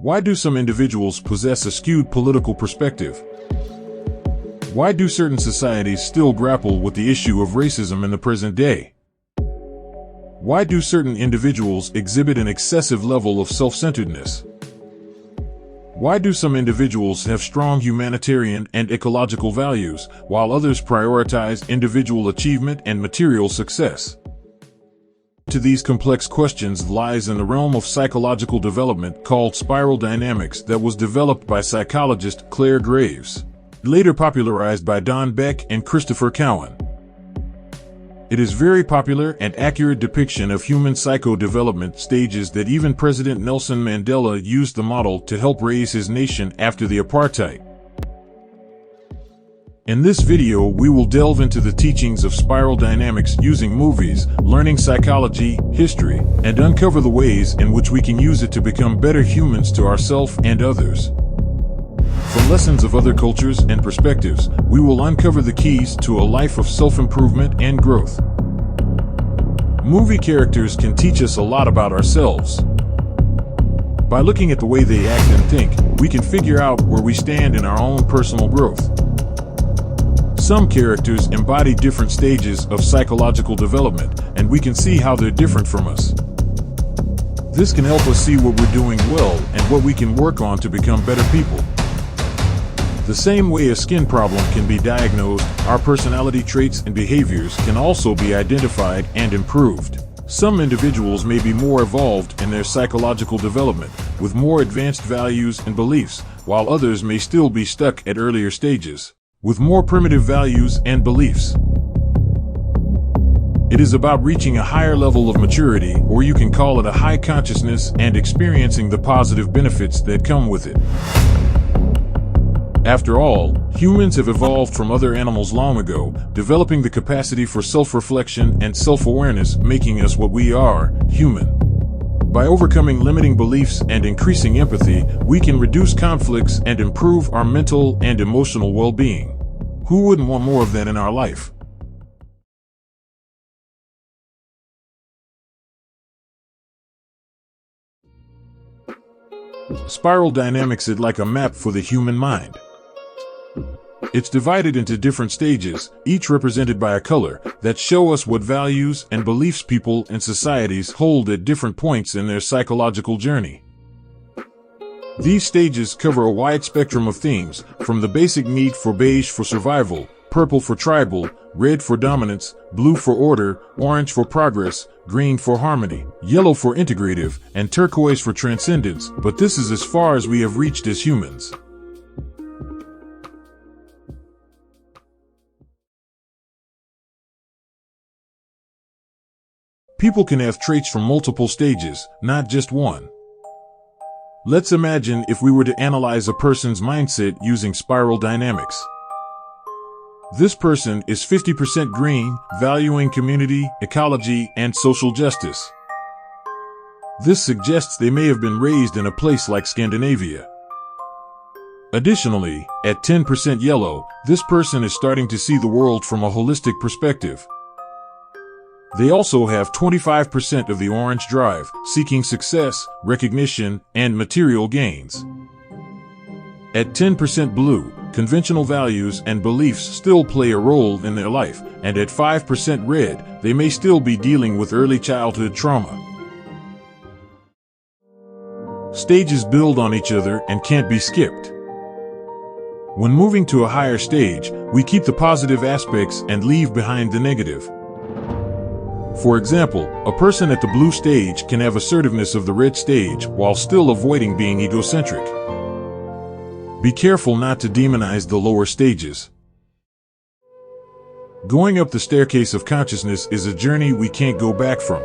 Why do some individuals possess a skewed political perspective? Why do certain societies still grapple with the issue of racism in the present day? Why do certain individuals exhibit an excessive level of self-centeredness? Why do some individuals have strong humanitarian and ecological values, while others prioritize individual achievement and material success? To these complex questions lies in the realm of psychological development called spiral dynamics that was developed by psychologist Clare W, later popularized by Beck and Christopher Cowan. It is very popular and accurate depiction of human psycho-development stages that even President Nelson Mandela used the model to help raise his nation after the apartheid. In this video, we will delve into the teachings of spiral dynamics using movies, learning psychology, history, and uncover the ways in which we can use it to become better humans to ourselves and others. From lessons of other cultures and perspectives, we will uncover the keys to a life of self-improvement and growth. Movie characters can teach us a lot about ourselves. By looking at the way they act and think, we can figure out where we stand in our own personal growth. Some characters embody different stages of psychological development, and we can see how they're different from us. This can help us see what we're doing well and what we can work on to become better people. The same way a skin problem can be diagnosed, our personality traits and behaviors can also be identified and improved. Some individuals may be more evolved in their psychological development, with more advanced values and beliefs, while others may still be stuck at earlier stages, with more primitive values and beliefs. It is about reaching a higher level of maturity, or you can call it a high consciousness, and experiencing the positive benefits that come with it. After all, humans have evolved from other animals long ago, developing the capacity for self-reflection and self-awareness, making us what we are, human. By overcoming limiting beliefs and increasing empathy, we can reduce conflicts and improve our mental and emotional well-being. Who wouldn't want more of that in our life? Spiral dynamics is like a map for the human mind. It's divided into different stages, each represented by a color, that show us what values and beliefs people and societies hold at different points in their psychological journey. These stages cover a wide spectrum of themes, from the basic need for beige for survival, purple for tribal, red for dominance, blue for order, orange for progress, green for harmony, yellow for integrative, and turquoise for transcendence, but this is as far as we have reached as humans. People can have traits from multiple stages, not just one. Let's imagine if we were to analyze a person's mindset using spiral dynamics. This person is 50% green, valuing community, ecology, and social justice. This suggests they may have been raised in a place like Scandinavia. Additionally, at 10% yellow, this person is starting to see the world from a holistic perspective. They also have 25% of the orange drive, seeking success, recognition, and material gains. At 10% blue, conventional values and beliefs still play a role in their life, and at 5% red, they may still be dealing with early childhood trauma. Stages build on each other and can't be skipped. When moving to a higher stage, we keep the positive aspects and leave behind the negative. For example, a person at the blue stage can have assertiveness of the red stage while still avoiding being egocentric. Be careful not to demonize the lower stages. Going up the staircase of consciousness is a journey we can't go back from.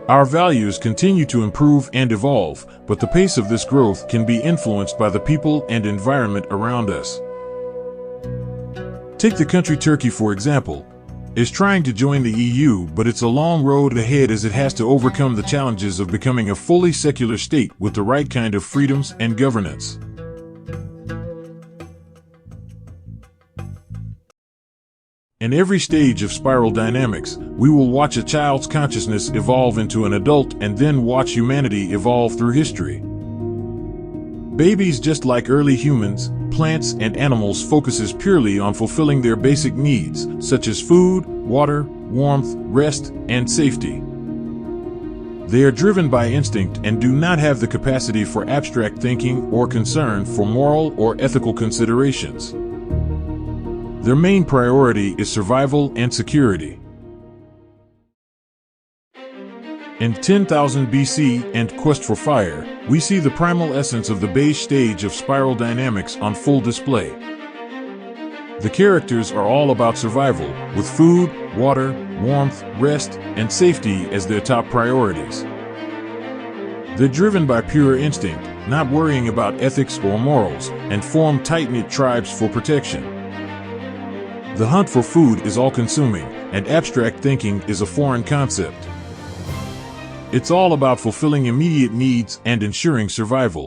Our values continue to improve and evolve, but the pace of this growth can be influenced by the people and environment around us. Take the country Turkey, for example. Is trying to join the EU, but it's a long road ahead as it has to overcome the challenges of becoming a fully secular state with the right kind of freedoms and governance. In every stage of spiral dynamics, we will watch a child's consciousness evolve into an adult and then watch humanity evolve through history. Babies, just like early humans, plants, and animals, focuses purely on fulfilling their basic needs, such as food, water, warmth, rest, and safety. They are driven by instinct and do not have the capacity for abstract thinking or concern for moral or ethical considerations. Their main priority is survival and security. In 10,000 BC and Quest for Fire, we see the primal essence of the beige stage of spiral dynamics on full display. The characters are all about survival, with food, water, warmth, rest, and safety as their top priorities. They're driven by pure instinct, not worrying about ethics or morals, and form tight-knit tribes for protection. The hunt for food is all-consuming, and abstract thinking is a foreign concept. It's all about fulfilling immediate needs and ensuring survival.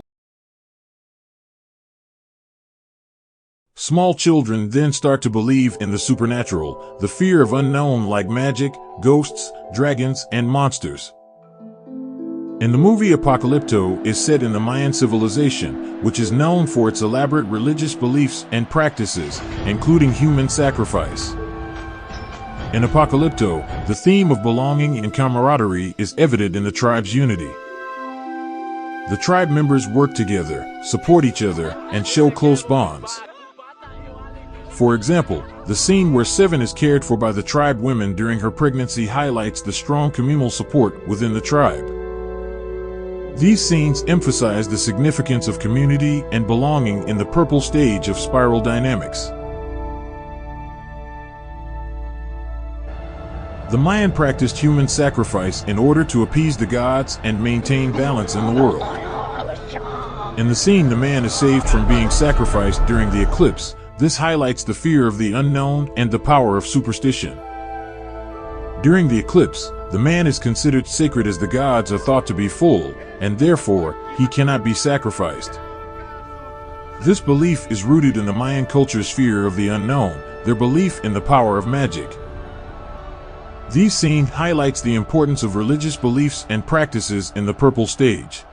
Small children then start to believe in the supernatural, the fear of unknown like magic, ghosts, dragons, and monsters. In the movie, Apocalypto is set in the Mayan civilization, which is known for its elaborate religious beliefs and practices, including human sacrifice. In Apocalypto, the theme of belonging and camaraderie is evident in the tribe's unity. The tribe members work together, support each other, and show close bonds. For example, the scene where Seven is cared for by the tribe women during her pregnancy highlights the strong communal support within the tribe. These scenes emphasize the significance of community and belonging in the purple stage of spiral dynamics. The Mayan practiced human sacrifice in order to appease the gods and maintain balance in the world. In the scene, the man is saved from being sacrificed during the eclipse. This highlights the fear of the unknown and the power of superstition. During the eclipse, the man is considered sacred as the gods are thought to be full, and therefore, he cannot be sacrificed. This belief is rooted in the Mayan culture's fear of the unknown, their belief in the power of magic. This scene highlights the importance of religious beliefs and practices in the purple stage.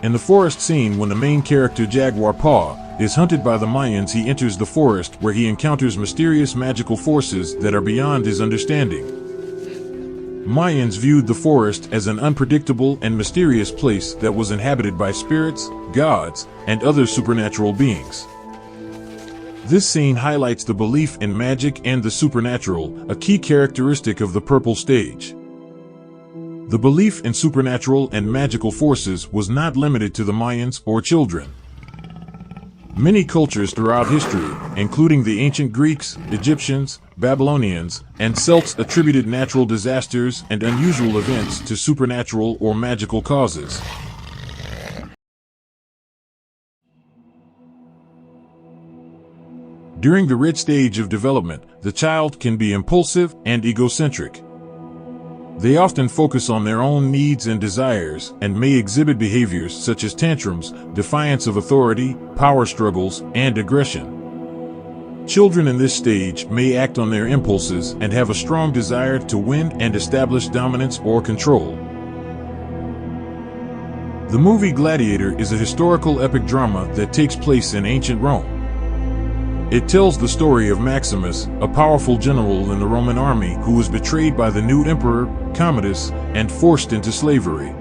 In the forest scene, when the main character Jaguar Paw is hunted by the Mayans, he enters the forest where he encounters mysterious magical forces that are beyond his understanding. Mayans viewed the forest as an unpredictable and mysterious place that was inhabited by spirits, gods, and other supernatural beings. This scene highlights the belief in magic and the supernatural, a key characteristic of the purple stage. The belief in supernatural and magical forces was not limited to the Mayans or children. Many cultures throughout history, including the ancient Greeks, Egyptians, Babylonians, and Celts, attributed natural disasters and unusual events to supernatural or magical causes. During the red stage of development, the child can be impulsive and egocentric. They often focus on their own needs and desires and may exhibit behaviors such as tantrums, defiance of authority, power struggles, and aggression. Children in this stage may act on their impulses and have a strong desire to win and establish dominance or control. The movie Gladiator is a historical epic drama that takes place in ancient Rome. It tells the story of Maximus, a powerful general in the Roman army who was betrayed by the new emperor, Commodus, and forced into slavery.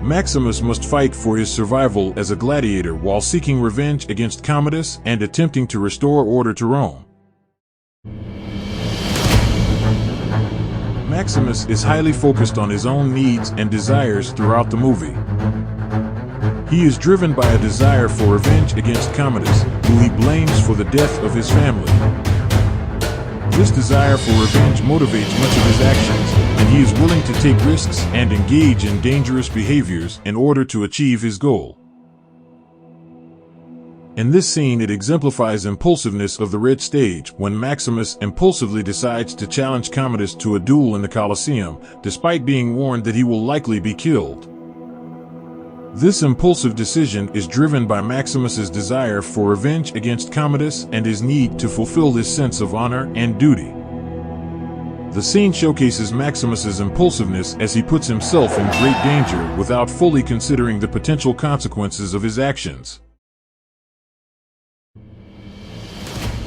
Maximus must fight for his survival as a gladiator while seeking revenge against Commodus and attempting to restore order to Rome. Maximus is highly focused on his own needs and desires throughout the movie. He is driven by a desire for revenge against Commodus, who he blames for the death of his family. This desire for revenge motivates much of his actions, and he is willing to take risks and engage in dangerous behaviors in order to achieve his goal. In this scene, it exemplifies impulsiveness of the red stage when Maximus impulsively decides to challenge Commodus to a duel in the Colosseum, despite being warned that he will likely be killed. This impulsive decision is driven by Maximus's desire for revenge against Commodus and his need to fulfill his sense of honor and duty. The scene showcases Maximus's impulsiveness as he puts himself in great danger without fully considering the potential consequences of his actions.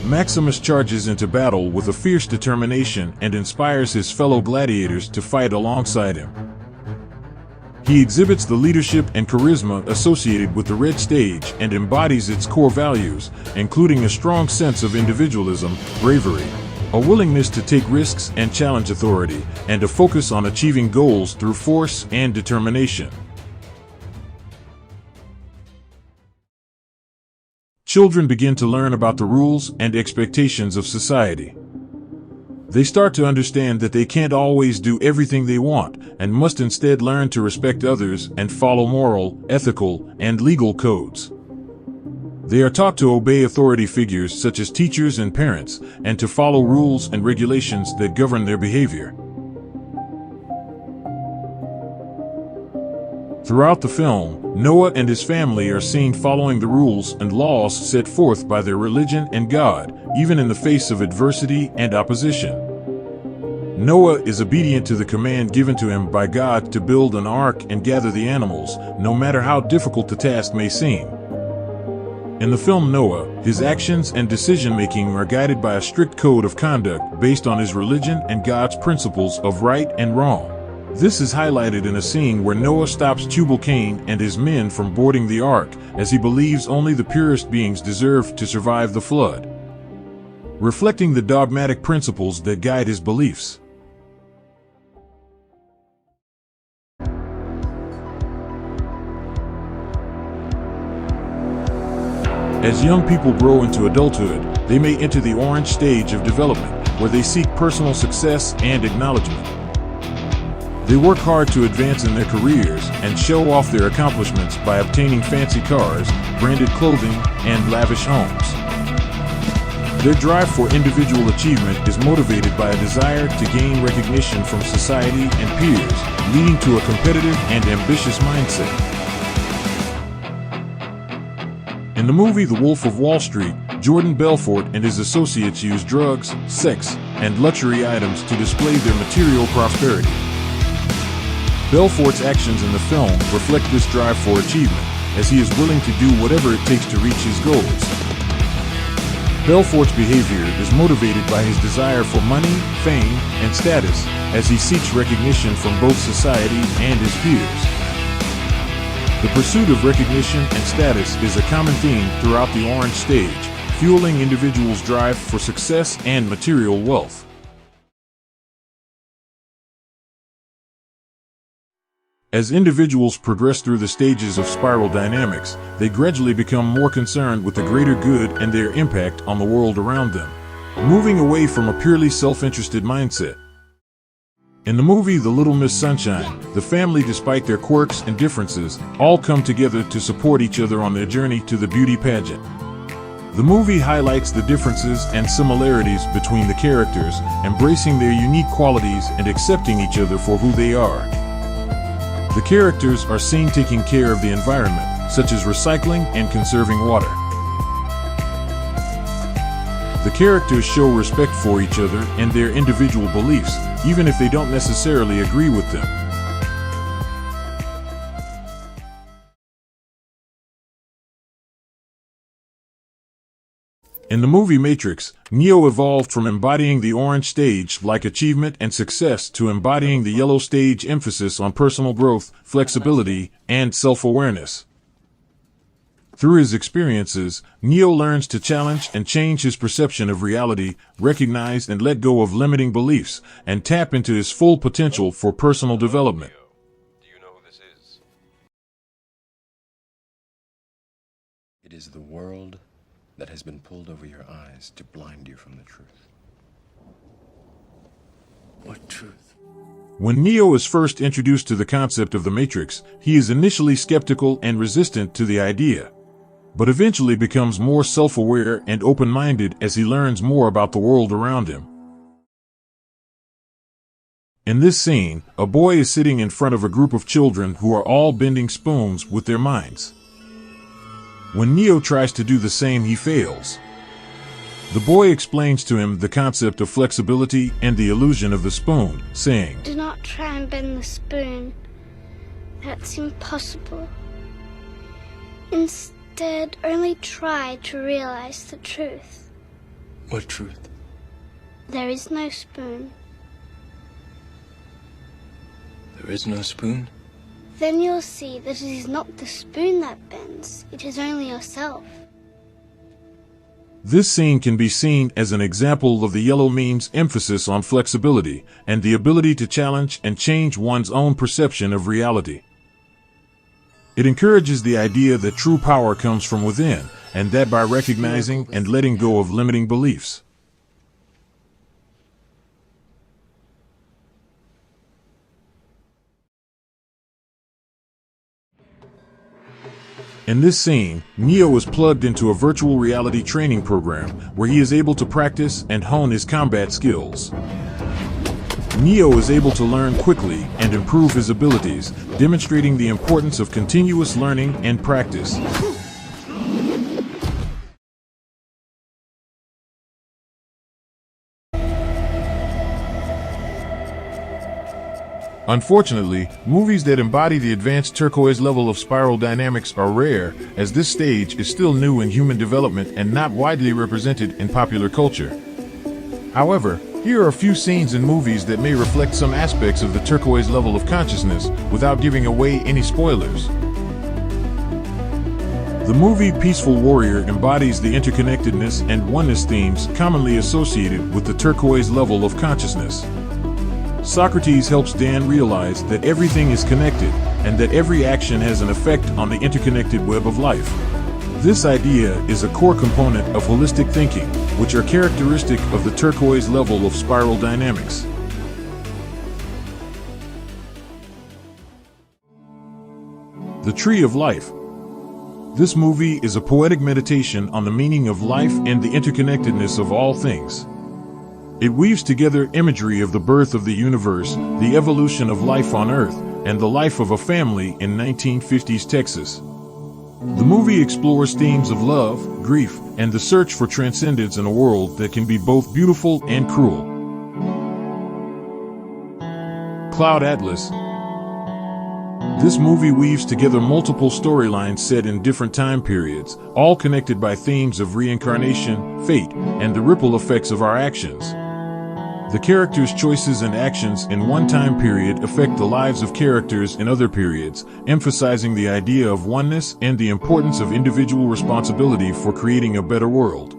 Maximus charges into battle with a fierce determination and inspires his fellow gladiators to fight alongside him. He exhibits the leadership and charisma associated with the red stage and embodies its core values, including a strong sense of individualism, bravery, a willingness to take risks and challenge authority, and a focus on achieving goals through force and determination. Children begin to learn about the rules and expectations of society. They start to understand that they can't always do everything they want and must instead learn to respect others and follow moral, ethical, and legal codes. They are taught to obey authority figures such as teachers and parents, and to follow rules and regulations that govern their behavior. Throughout the film, Noah and his family are seen following the rules and laws set forth by their religion and God, even in the face of adversity and opposition. Noah is obedient to the command given to him by God to build an ark and gather the animals, no matter how difficult the task may seem. In the film Noah, his actions and decision-making are guided by a strict code of conduct based on his religion and God's principles of right and wrong. This is highlighted in a scene where Noah stops Tubal-Cain and his men from boarding the ark, as he believes only the purest beings deserve to survive the flood, reflecting the dogmatic principles that guide his beliefs. As young people grow into adulthood, they may enter the orange stage of development, where they seek personal success and acknowledgement. They work hard to advance in their careers and show off their accomplishments by obtaining fancy cars, branded clothing, and lavish homes. Their drive for individual achievement is motivated by a desire to gain recognition from society and peers, leading to a competitive and ambitious mindset. In the movie The Wolf of Wall Street, Jordan Belfort and his associates use drugs, sex, and luxury items to display their material prosperity. Belfort's actions in the film reflect this drive for achievement, as he is willing to do whatever it takes to reach his goals. Belfort's behavior is motivated by his desire for money, fame, and status, as he seeks recognition from both society and his peers. The pursuit of recognition and status is a common theme throughout the orange stage, fueling individuals' drive for success and material wealth. As individuals progress through the stages of spiral dynamics, they gradually become more concerned with the greater good and their impact on the world around them, moving away from a purely self-interested mindset. In the movie The Little Miss Sunshine, the family, despite their quirks and differences, all come together to support each other on their journey to the beauty pageant. The movie highlights the differences and similarities between the characters, embracing their unique qualities and accepting each other for who they are. The characters are seen taking care of the environment, such as recycling and conserving water. The characters show respect for each other and their individual beliefs, even if they don't necessarily agree with them. In the movie Matrix, Neo evolved from embodying the orange stage-like achievement and success to embodying the yellow stage emphasis on personal growth, flexibility, and self-awareness. Through his experiences, Neo learns to challenge and change his perception of reality, recognize and let go of limiting beliefs, and tap into his full potential for personal development. Do you know who this is? It is the world that has been pulled over your eyes to blind you from the truth. What truth? When Neo is first introduced to the concept of the Matrix, he is initially skeptical and resistant to the idea, but eventually becomes more self-aware and open-minded as he learns more about the world around him. In this scene, a boy is sitting in front of a group of children who are all bending spoons with their minds. When Neo tries to do the same, he fails. The boy explains to him the concept of flexibility and the illusion of the spoon, saying, "Do not try and bend the spoon. That's impossible. Instead, only try to realize the truth." What truth? There is no spoon. There is no spoon? Then you'll see that it is not the spoon that bends, it is only yourself. This scene can be seen as an example of the yellow meme's emphasis on flexibility and the ability to challenge and change one's own perception of reality. It encourages the idea that true power comes from within, and that by recognizing and letting go of limiting beliefs. In this scene, Neo is plugged into a virtual reality training program where he is able to practice and hone his combat skills. Neo is able to learn quickly and improve his abilities, demonstrating the importance of continuous learning and practice. Unfortunately, movies that embody the advanced turquoise level of spiral dynamics are rare, as this stage is still new in human development and not widely represented in popular culture. However, here are a few scenes in movies that may reflect some aspects of the turquoise level of consciousness without giving away any spoilers. The movie Peaceful Warrior embodies the interconnectedness and oneness themes commonly associated with the turquoise level of consciousness. Socrates helps Dan realize that everything is connected and that every action has an effect on the interconnected web of life. This idea is a core component of holistic thinking, which are characteristic of the turquoise level of spiral dynamics. The Tree of Life. This movie is a poetic meditation on the meaning of life and the interconnectedness of all things. It weaves together imagery of the birth of the universe, the evolution of life on Earth, and the life of a family in 1950s Texas. The movie explores themes of love, grief, and the search for transcendence in a world that can be both beautiful and cruel. Cloud Atlas. This movie weaves together multiple storylines set in different time periods, all connected by themes of reincarnation, fate, and the ripple effects of our actions. The characters' choices and actions in one time period affect the lives of characters in other periods, emphasizing the idea of oneness and the importance of individual responsibility for creating a better world.